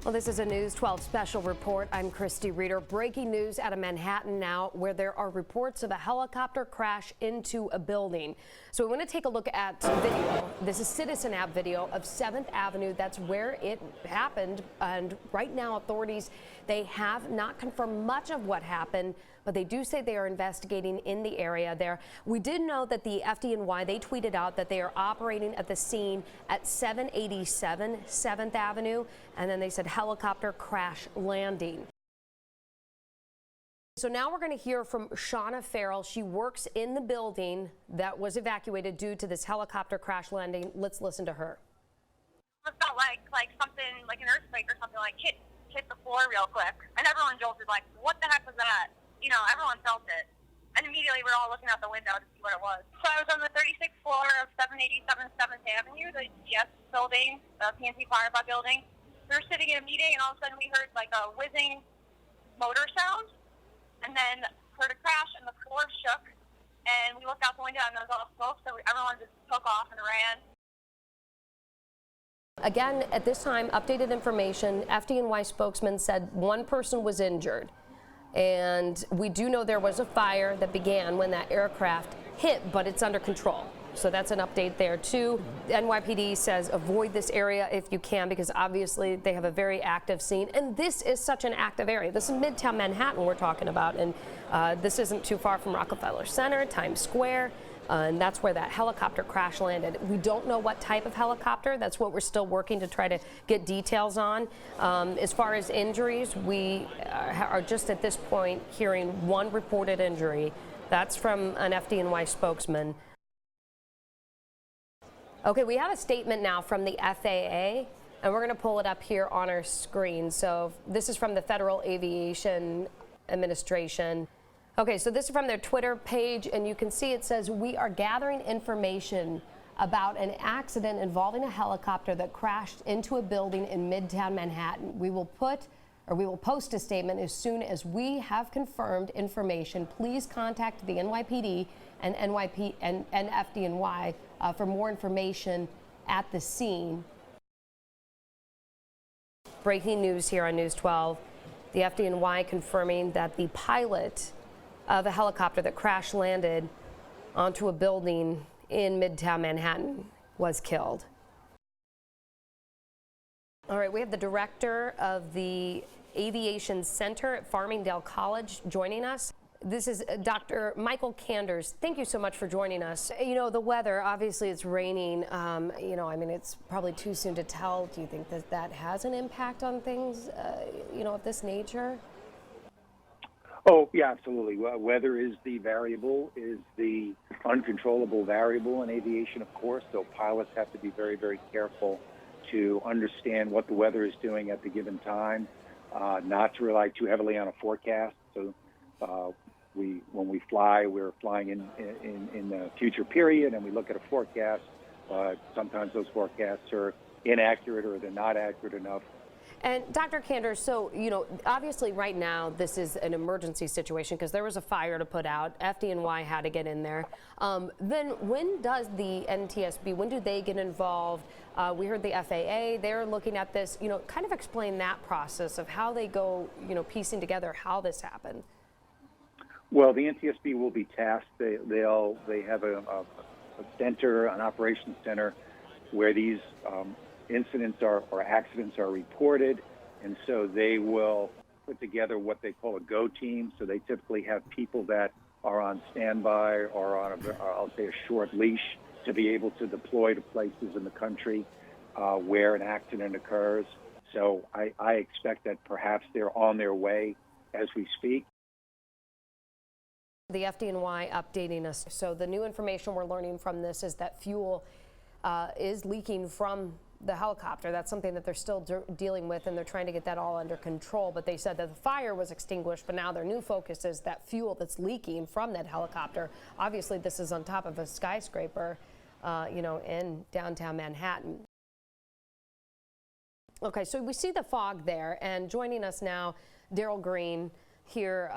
Well, this is a News 12 special report. I'm Christy Reeder. Breaking news out of Manhattan now, where there are reports of a helicopter crash into a building. So we want to take a look at video. This is Citizen App video of 7th Avenue. That's where it happened. And right now, authorities, they have not confirmed much of what happened, but they do say they are investigating in the area there. We did know that the FDNY, they tweeted out that they are operating at the scene at 787 7th Avenue, and then they said helicopter crash landing. So now we're going to hear from Shauna Farrell. She works in the building that was evacuated due to this helicopter crash landing. Let's listen to her. It felt like something, like an earthquake or something, like hit the floor real quick, and everyone jolted like, what the heck was that? You know, everyone felt it. And immediately we're all looking out the window to see what it was. So I was on the 36th floor of 787 7th Avenue, the GS building, the PNC Firefly building. We were sitting in a meeting, and all of a sudden we heard like a whizzing motor sound, and then heard a crash, and the floor shook. And we looked out the window, and there was all smoke, so everyone just took off and ran. Again, at this time, updated information. FDNY spokesman said one person was injured. And we do know there was a fire that began when that aircraft hit, but it's under control. So that's an update there too. The NYPD says avoid this area if you can, because obviously they have a very active scene. And this is such an active area. This is Midtown Manhattan we're talking about. And this isn't too far from Rockefeller Center, Times Square. And that's where that helicopter crash landed. We don't know what type of helicopter. That's what we're still working to try to get details on. As far as injuries, we are just at this point hearing one reported injury. That's from an FDNY spokesman. Okay, we have a statement now from the FAA, and we're going to pull it up here on our screen. So this is from the Federal Aviation Administration. Okay, so this is from their Twitter page, and you can see it says, we are gathering information about an accident involving a helicopter that crashed into a building in Midtown Manhattan. We will post a statement as soon as we have confirmed information. Please contact the NYPD and FDNY for more information at the scene. Breaking news here on News 12. The FDNY confirming that the pilot of a helicopter that crash landed onto a building in Midtown Manhattan was killed. All right, we have the director of the Aviation Center at Farmingdale College joining us. This is Dr. Michael Kanders. Thank you so much for joining us. You know, the weather, obviously it's raining. You know, I mean, it's probably too soon to tell. Do you think that that has an impact on things, you know, of this nature? Oh, yeah, absolutely. Weather is the variable, is the uncontrollable variable in aviation, of course. So pilots have to be very, very careful to understand what the weather is doing at the given time, not to rely too heavily on a forecast. So when we fly, we're flying in the future period, and we look at a forecast, but sometimes those forecasts are inaccurate or they're not accurate enough. And Dr. Kanders, so, you know, obviously right now this is an emergency situation because there was a fire to put out. FDNY had to get in there. Then when does the NTSB, when do they get involved? We heard the FAA, they're looking at this, you know, kind of explain that process of how they go, you know, piecing together how this happened. Well, the NTSB will be tasked. They have a center, an operations center, where these incidents or accidents are reported, and so they will put together what they call a go team. So they typically have people that are on standby or on I'll say a short leash to be able to deploy to places in the country where an accident occurs. So I expect that perhaps they're on their way as we speak. The FDNY updating us. So the new information we're learning from this is that fuel is leaking from the helicopter. That's something that they're still dealing with, and they're trying to get that all under control. But they said that the fire was extinguished, but now their new focus is that fuel that's leaking from that helicopter. Obviously, this is on top of a skyscraper, you know, in downtown Manhattan. Okay, so we see the fog there, and joining us now, Daryl Green, here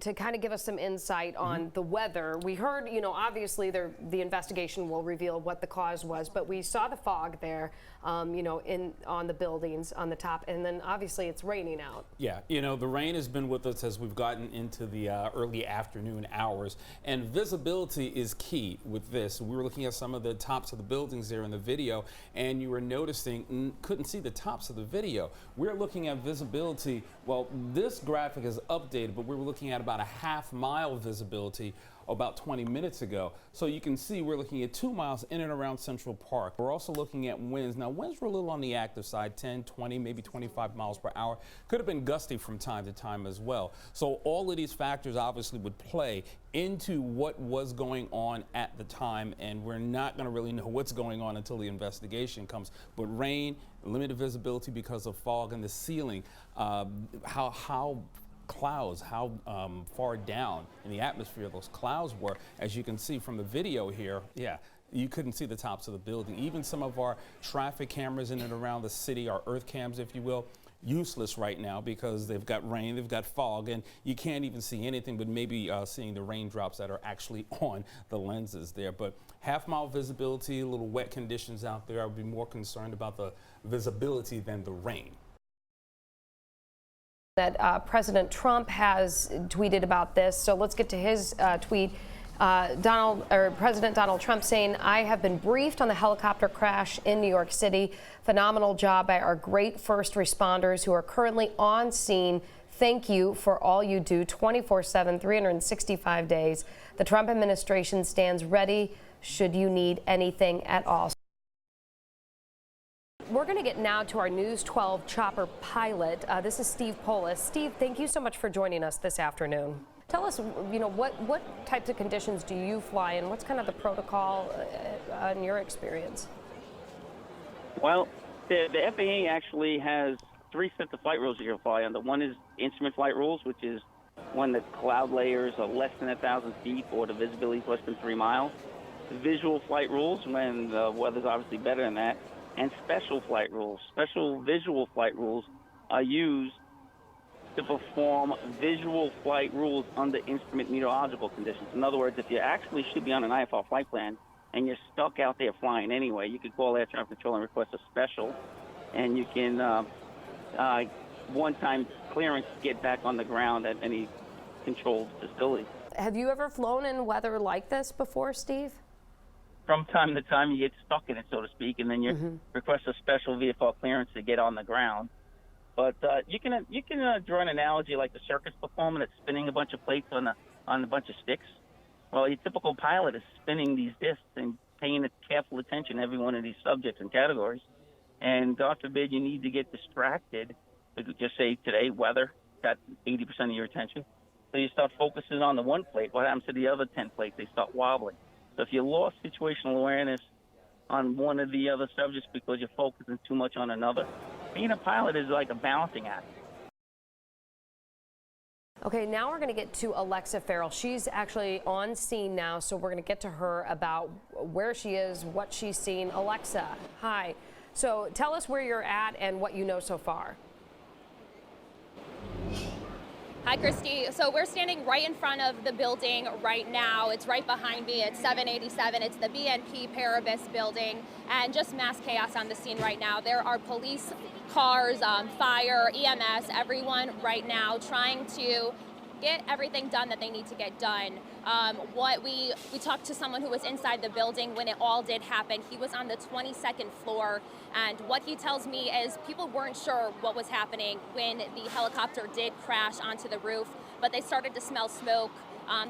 to kind of give us some insight on the weather. We heard, you know, obviously the investigation will reveal what the cause was, but we saw the fog there, you know, on the buildings on the top, and then obviously it's raining out. Yeah, you know, the rain has been with us as we've gotten into the early afternoon hours, and visibility is key with this. We were looking at some of the tops of the buildings there in the video, and you were noticing couldn't see the tops of the video. We're looking at visibility. Well, this graphic is updated, but we were looking at about a half-mile visibility about 20 minutes ago. So you can see we're looking at 2 miles in and around Central Park. We're also looking at winds. Now, winds were a little on the active side, 10, 20, maybe 25 miles per hour. Could have been gusty from time to time as well. So all of these factors obviously would play into what was going on at the time, and we're not going to really know what's going on until the investigation comes. But rain, limited visibility because of fog in the ceiling, how clouds, how far down in the atmosphere those clouds were. As you can see from the video here, yeah, you couldn't see the tops of the building. Even some of our traffic cameras in and around the city, our earth cams, if you will, useless right now because they've got rain, they've got fog, and you can't even see anything but maybe seeing the raindrops that are actually on the lenses there. But half-mile visibility, a little wet conditions out there. I would be more concerned about the visibility than the rain. That President Trump has tweeted about this. So let's get to his tweet. President Donald Trump saying, "I have been briefed on the helicopter crash in New York City. Phenomenal job by our great first responders who are currently on scene. Thank you for all you do 24/7, 365 days. The Trump administration stands ready should you need anything at all." We're going to get now to our News 12 chopper pilot. This is Steve Polis. Steve, thank you so much for joining us this afternoon. Tell us, you know, what types of conditions do you fly in? What's kind of the protocol in your experience? Well, the FAA actually has 3 sets of flight rules you can fly under. One is instrument flight rules, which is when the cloud layers are less than 1,000 feet or the visibility is less than 3 miles. Visual flight rules, when the weather's obviously better than that. And special flight rules. Special visual flight rules are used to perform visual flight rules under instrument meteorological conditions. In other words, if you actually should be on an IFR flight plan and you're stuck out there flying anyway, you could call air traffic control and request a special, and you can one-time clearance to get back on the ground at any controlled facility. Have you ever flown in weather like this before, Steve? From time to time, you get stuck in it, so to speak, and then you request a special VFR clearance to get on the ground. But you can draw an analogy like the circus performer that's spinning a bunch of plates on a bunch of sticks. Well, your typical pilot is spinning these discs and paying careful attention to every one of these subjects and categories. And God forbid you need to get distracted. Just say today, weather got 80% of your attention. So you start focusing on the one plate. What happens to the other 10 plates? They start wobbling. So if you lost situational awareness on one of the other subjects because you're focusing too much on another, being a pilot is like a balancing act. Okay, now we're going to get to Alexa Farrell. She's actually on scene now, so we're going to get to her about where she is, what she's seen. Alexa, hi. So tell us where you're at and what you know so far. Hi, Christy. So we're standing right in front of the building right now. It's right behind me. It's 787. It's the BNP Paribas building, and just mass chaos on the scene right now. There are police cars, fire, EMS, everyone right now trying to get everything done that they need to get done. We talked to someone who was inside the building when it all did happen. He was on the 22nd floor, and what he tells me is people weren't sure what was happening when the helicopter did crash onto the roof, but they started to smell smoke.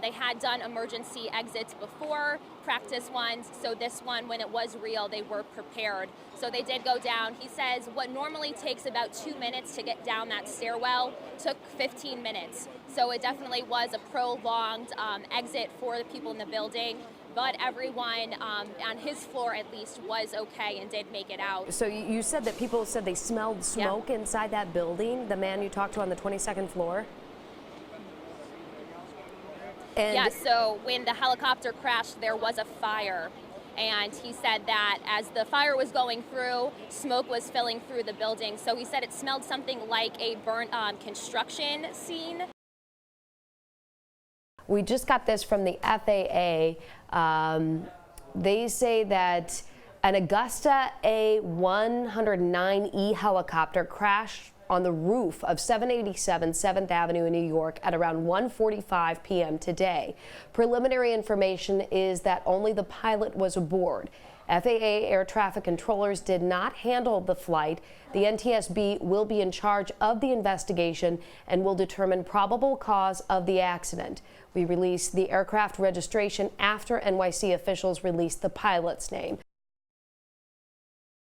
They had done emergency exits before, practice ones, so this one, when it was real, they were prepared. So they did go down. He says what normally takes about 2 minutes to get down that stairwell took 15 minutes. So it definitely was a prolonged exit for the people in the building, but everyone on his floor at least was okay and did make it out. So you said that people said they smelled smoke inside that building, the man you talked to on the 22nd floor? And yeah, so when the helicopter crashed, there was a fire. And he said that as the fire was going through, smoke was filling through the building. So he said it smelled something like a burnt construction scene. We just got this from the FAA. They say that an Augusta A109E helicopter crashed on the roof of 787 7th Avenue in New York at around 1:45 p.m. today. Preliminary information is that only the pilot was aboard. FAA air traffic controllers did not handle the flight. The NTSB will be in charge of the investigation and will determine probable cause of the accident. We released the aircraft registration after NYC officials released the pilot's name.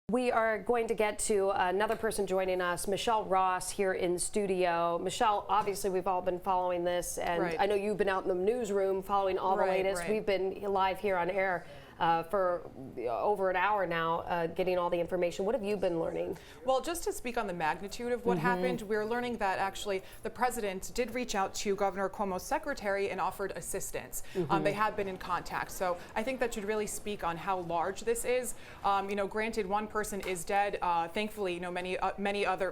We are going to get to another person joining us, Michelle Ross, here in studio. Michelle, obviously we've all been following this, and I know you've been out in the newsroom following all the latest. We've been live here on air for over an hour now, getting all the information. What have you been learning? Well, just to speak on the magnitude of what happened, we're learning that actually the president did reach out to Governor Cuomo's secretary and offered assistance. They have been in contact. So I think that should really speak on how large this is. You know, granted, one person is dead. Thankfully, you know, many other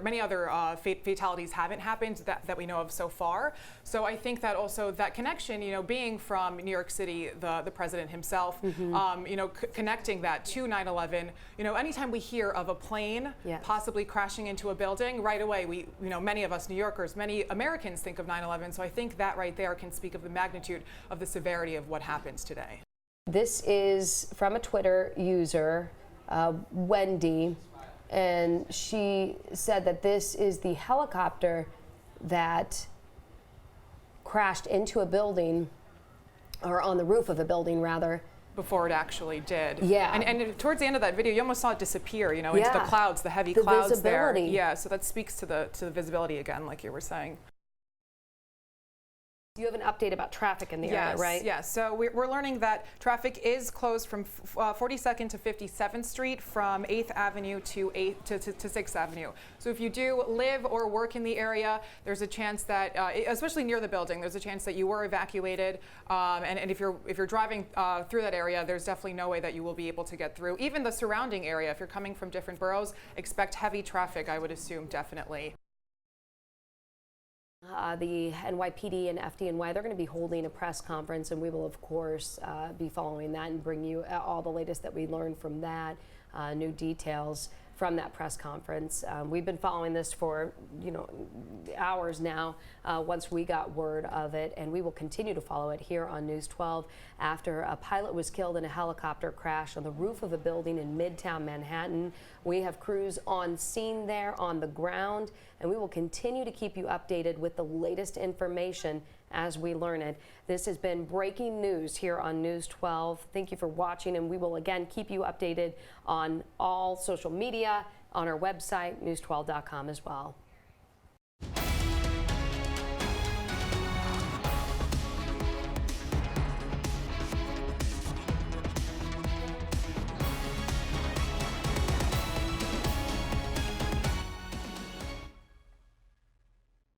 fatalities haven't happened that we know of so far. So I think that also that connection, you know, being from New York City, the president himself, you know, connecting that to 9/11. You know, anytime we hear of a plane possibly crashing into a building, right away you know, many of us New Yorkers, many Americans think of 9/11. So I think that right there can speak of the magnitude of the severity of what happens today. This is from a Twitter user, Wendy, and she said that this is the helicopter that crashed into a building, or on the roof of a building rather, before it actually did. Yeah. And towards the end of that video, you almost saw it disappear, you know, into the clouds, the heavy clouds visibility. there. Yeah, so that speaks to the visibility again, like you were saying. You have an update about traffic in the area, right? Yes. So we're learning that traffic is closed from 42nd to 57th Street, from 8th Avenue to 6th Avenue. So if you do live or work in the area, there's a chance that, especially near the building, there's a chance that you were evacuated. And if you're driving through that area, there's definitely no way that you will be able to get through. Even the surrounding area, if you're coming from different boroughs, expect heavy traffic, I would assume, definitely. The NYPD and FDNY, they're going to be holding a press conference, and we will, of course, be following that and bring you all the latest that we learned from that, new details from that press conference. We've been following this for, you know, hours now, once we got word of it, and we will continue to follow it here on News 12 after a pilot was killed in a helicopter crash on the roof of a building in Midtown Manhattan. We have crews on scene there on the ground, and we will continue to keep you updated with the latest information as we learn it. This has been breaking news here on News 12. Thank you for watching, and we will again keep you updated on all social media, on our website, news12.com as well.